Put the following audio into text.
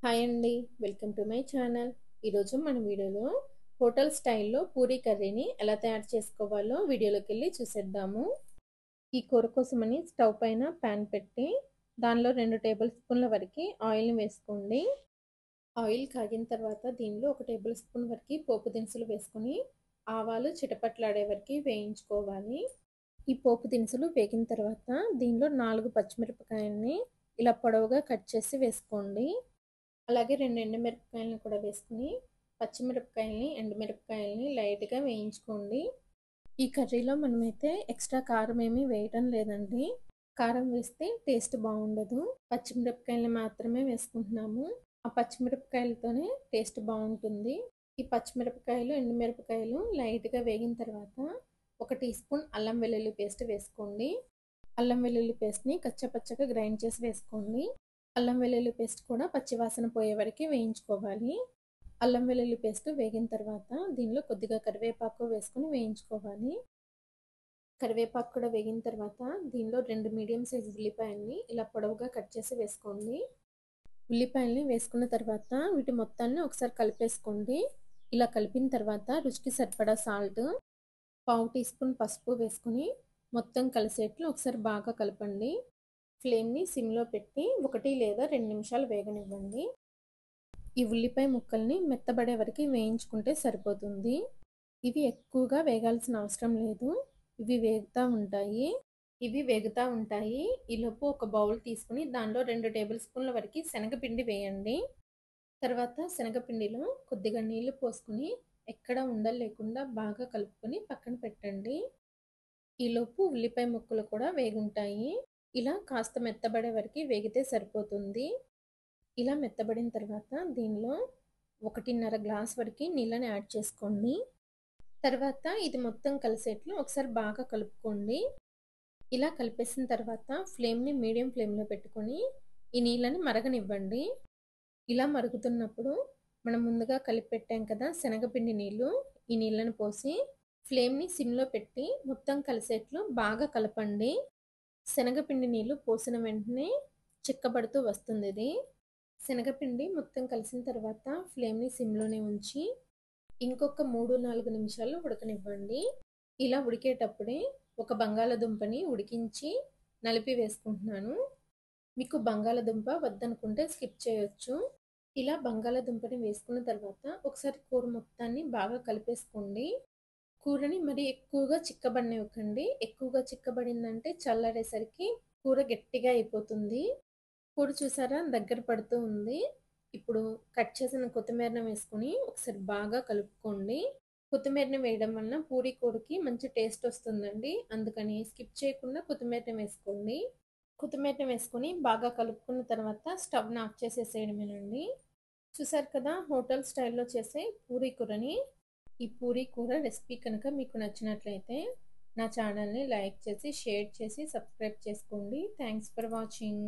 Hi అండి. Welcome to my channel. ఈరోజు మన వీడియోలో హోటల్ స్టైల్‌లో పూరీ కర్రీని ఎలా తయారు చేసుకోవాలో వీడియోలోకెళ్ళి చూసేద్దాము. ఈ కూర కోసమని స్టవ్ పైన పాన్ పెట్టి దానిలో 2 టేబుల్ స్పూన్ల వరకు ఆయిల్‌ని వేసుకోండి. ఆయిల్ కాగిన తర్వాత దీనిలో 1 టేబుల్ స్పూన్ వరకు పోపు దినుసులు వేసుకొని ఆవాలు చిటపట్లాడే వరకు వేయించుకోవాలి. ఈ పోపు దినుసులు వేగిన తర్వాత దీనిలో 4 పచ్చిమిరపకాయల్ని ఇలా పొడవుగా కట్ చేసి వేసుకోండి. అలాగే 2 ఎండుమిరపకాయలను కూడా వేసుకొని పచ్చిమిరపకాయల్ని, ఎండుమిరపకాయల్ని లైట్‌గా వేయించుకోండి. ఈ కర్రీలో మనమైతే ఎక్స్ట్రా కారం ఏమీ వేయటం లేదండి. కారం వేస్తే టేస్ట్ బాగుండదు. పచ్చిమిరపకాయల్ని మాత్రమే వేసుకుంటున్నాము. ఆ పచ్చిమిరపకాయలతోనే టేస్ట్ బాగుంటుంది. ఈ పచ్చిమిరపకాయలు, ఎండుమిరపకాయలు లైట్‌గా వేగిన తర్వాత 1 టీ స్పూన్ అల్లం వెల్లుల్లి పేస్ట్ వేసుకోండి. అల్లం వెల్లుల్లి పేస్ట్‌ని కచ్చాపచ్చాగా గ్రైండ్ చేసి వేసుకోండి. అల్లం వెల్లుల్లి పేస్ట్ కూడా పచ్చివాసన పోయే వరకు వేయించుకోవాలి. అల్లం వెల్లుల్లి పేస్ట్ వేగిన తర్వాత దీనిలో కొద్దిగా కరివేపాకు వేసుకొని వేయించుకోవాలి. కరివేపాకు కూడా వేగిన తర్వాత దీనిలో 2 మీడియం సైజు ఉల్లిపాయల్ని ఇలా పొడవుగా కట్ చేసి వేసుకోండి. ఉల్లిపాయల్ని వేసుకున్న తర్వాత వీటి మొత్తాన్ని ఒకసారి కలిపేసుకోండి. ఇలా కలిపిన తర్వాత రుచికి సరిపడా సాల్ట్, పావు టీ స్పూన్ పసుపు వేసుకొని మొత్తం కలిసేట్లు ఒకసారి బాగా కలపండి. ఫ్లేమ్‌ని సిమ్‌లో పెట్టి 1 లేదా 2 నిమిషాలు వేగనివ్వండి. ఈ ఉల్లిపాయ ముక్కల్ని మెత్తబడే వరకు వేయించుకుంటే సరిపోతుంది. ఇవి ఎక్కువగా వేగాల్సిన అవసరం లేదు. ఇవి వేగుతా ఉంటాయి. ఈలోపు ఒక బౌల్ తీసుకొని దానిలో 2 టేబుల్ స్పూన్ల వరకు శనగపిండి వేయండి. తర్వాత శనగపిండిలో కొద్దిగా నీళ్లు పోసుకొని ఎక్కడ ఉండలు లేకుండా బాగా కలుపుకొని పక్కన పెట్టండి. ఈలోపు ఉల్లిపాయ ముక్కలు కూడా వేగుంటాయి. ఇలా కాస్త మెత్తబడే వరకు వేగితే సరిపోతుంది. ఇలా మెత్తబడిన తర్వాత దీనిలో 1.5 గ్లాస్ వరకు నీళ్ళని యాడ్ చేసుకోండి. తర్వాత ఇది మొత్తం కలిసేట్లు ఒకసారి బాగా కలుపుకోండి. ఇలా కలిపేసిన తర్వాత ఫ్లేమ్‌ని మీడియం ఫ్లేమ్‌లో పెట్టుకొని ఈ నీళ్ళని మరగనివ్వండి. ఇలా మరుగుతున్నప్పుడు మనం ముందుగా కలిపి పెట్టాం కదా శనగపిండి నీళ్ళు, ఈ నీళ్ళని పోసి ఫ్లేమ్‌ని సిమ్‌లో పెట్టి మొత్తం కలిసేట్లు బాగా కలపండి. శనగపిండి నీళ్ళు పోసిన వెంటనే చిక్కబడుతూ వస్తుందిది. శనగపిండి మొత్తం కలిసిన తర్వాత ఫ్లేమ్‌ని సిమ్‌లోనే ఉంచి ఇంకొక 3, 4 నిమిషాలు ఉడకనివ్వండి. ఇలా ఉడికేటప్పుడే ఒక బంగాళాదుంపని ఉడికించి నలిపి వేసుకుంటున్నాను. మీకు బంగాళాదుంప వద్దనుకుంటే స్కిప్ చేయొచ్చు. ఇలా బంగాళాదుంపని వేసుకున్న తర్వాత ఒకసారి కూర మొత్తాన్ని బాగా కలిపేసుకోండి. కూరని మరి ఎక్కువగా చిక్కబడనివ్వకండి. ఎక్కువగా చిక్కబడిందంటే చల్లారేసరికి కూర గట్టిగా అయిపోతుంది. కూర చూసారా దగ్గర పడుతూ ఉంది. ఇప్పుడు కట్ చేసిన కొత్తిమీరని వేసుకొని ఒకసారి బాగా కలుపుకోండి. కొత్తిమీరని వేయడం వలన పూరీ కూరకి మంచి టేస్ట్ వస్తుందండి. అందుకని స్కిప్ చేయకుండా కొత్తిమీరని వేసుకోండి. కొత్తిమీరని వేసుకొని బాగా కలుపుకున్న తర్వాత స్టవ్‌ని ఆఫ్ చేసేసేయడమేనండి. చూసారు కదా హోటల్ స్టైల్‌లో చేసే పూరీ కూరని. ఈ పూరీ కూర రెసిపీ కనుక మీకు నచ్చినట్లయితే నా ఛానల్‌ని లైక్ చేసి, షేర్ చేసి, సబ్స్క్రైబ్ చేసుకోండి. Thanks for watching.